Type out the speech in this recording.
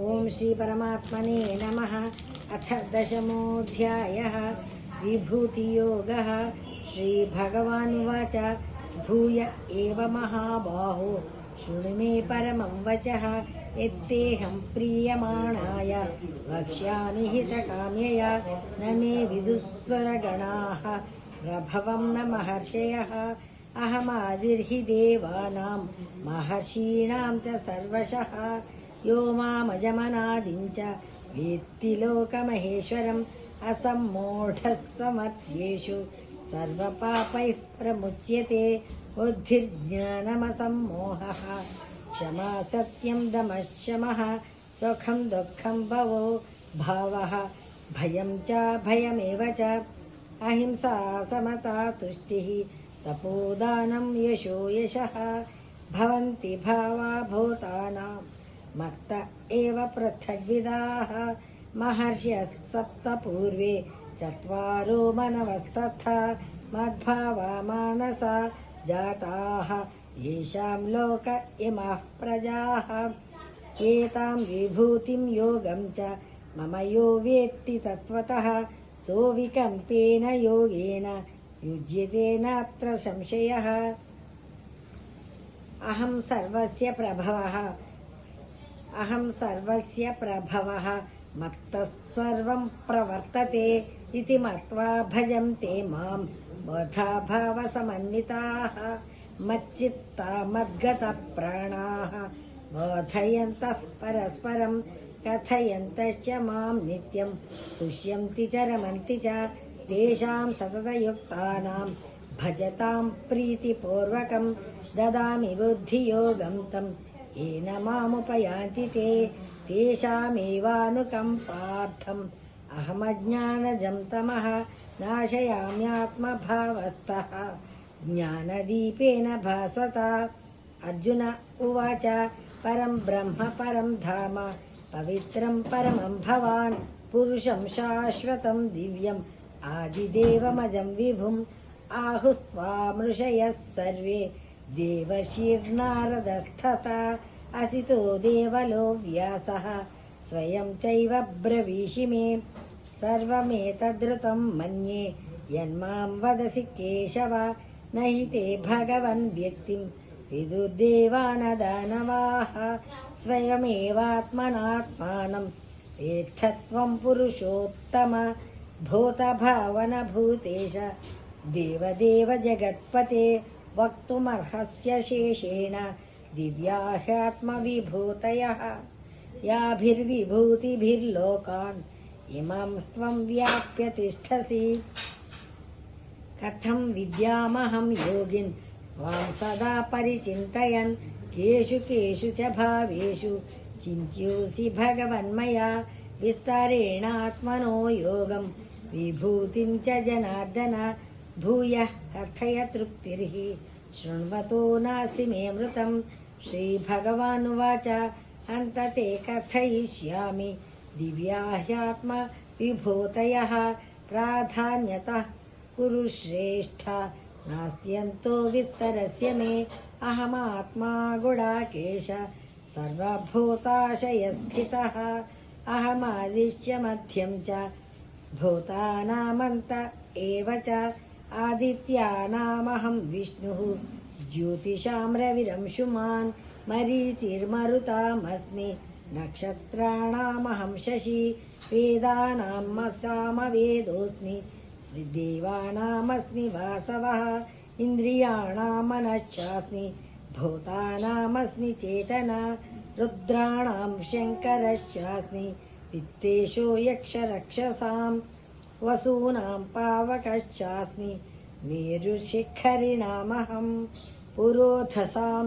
ओम श्री परमात्मने नमः। अथ दशमोऽध्यायः विभूतियोगः। श्रीभगवानुवाच भूय एव महाबाहो शृणु मे परमं वचः यत्तेऽहं प्रीयमाणाय वक्ष्यामि हितकाम्यया न मे विदुःसुरगणाः प्रभवं न महर्षयः अहमादिर्हि देवानां महर्षीणां च सर्वशः यो मामजमनादिं च वेत्ति लोकमहेश्वरम् असम्मूढः समर्थ्येषु सर्वपापैः प्रमुच्यते बुद्धिर्ज्ञानमसम्मोहः क्षमा सत्यं दमश्शमः सुखं दुःखं भवो भावः भयं च भयमेव च अहिंसा समता तुष्टिः तपोदानं यशो यशः भवन्ति भावा भूतानां मत्त एव पृथग्विधाः महर्षयः सप्त पूर्वे चत्वारो मनवस्तथा मद्भावा मानसा जाताः येषां लोक इमाः प्रजाः एतां विभूतिं योगं च मम यो वेत्ति तत्त्वतः सोऽविकम्पेन योगेन युज्यते नात्र संशयः। अहं सर्वस्य प्रभवः मत्तः सर्वं प्रवर्तते इति मत्वा भजन्ते मां बहुधा भावसमन्विताः मच्चित्ता मद्गतप्राणाः बोधयन्तः परस्परं कथयन्तश्च मां नित्यं तुष्यन्ति च रमन्ति च तेषां सततयुक्तानां भजतां प्रीतिपूर्वकं ददामि बुद्धियोगं तं येन मामुपयान्ति ते तेषामेवानुकम्पार्थम् अहमज्ञानजं तमः नाशयाम्यात्मभावस्थः ज्ञानदीपेन भासता। अर्जुन उवाच परं ब्रह्म परं धाम पवित्रं परमं भवान् पुरुषं शाश्वतं दिव्यम् आदिदेवमजं विभुम् आहुस्त्वामृषयः सर्वे देवर्षिर्नारदस्तथा असितो देवलो व्यासः स्वयं चैव ब्रवीषि मे सर्वमेतद्रुतं मन्ये यन्मां वदसि केशव न हि ते भगवन् व्यक्तिं विदुर्देवानदानवाः स्वयमेवात्मनात्मानं वेत्थत्वं पुरुषोत्तम भूतभावनभूतेश देवदेव जगत्पते वक्तुमर्हस्य शेषेण दिव्या ह्यात्मविभूतयः याभिर्विभूतिभिर्लोकान् इमां त्वं व्याप्य तिष्ठसि कथं विद्यामहं योगिन् त्वां सदा परिचिन्तयन् केषु केषु च भावेषु चिन्त्योऽसि भगवन्मया विस्तारेणात्मनो योगं विभूतिं च जनार्दन भूयः कथय तृप्तिर्हि शृण्वतो नास्ति मे मृतं। श्रीभगवानुवाच अन्त ते कथयिष्यामि दिव्या ह्यात्मविभूतयः प्राधान्यतः कुरु श्रेष्ठ नास्त्यन्तो विस्तरस्य मे अहमात्मा गुडाकेश सर्वभूताशयस्थितः अहमादिश्च मध्यं च भूतानामन्त एव च आदित्यानामहं विष्णुः ज्योतिषां रविरंशुमान् मरीचिर्मरुतामस्मि नक्षत्राणामहं शशि वेदानां सामवेदोऽस्मि देवानामस्मि वासवः इन्द्रियाणां मनश्चास्मि भूतानामस्मि चेतना रुद्राणां शङ्करश्चास्मि वित्तेषो यक्षरक्षसां वसूनां पावकश्चास्मि मेरुशिखरिणामहं पुरोधसां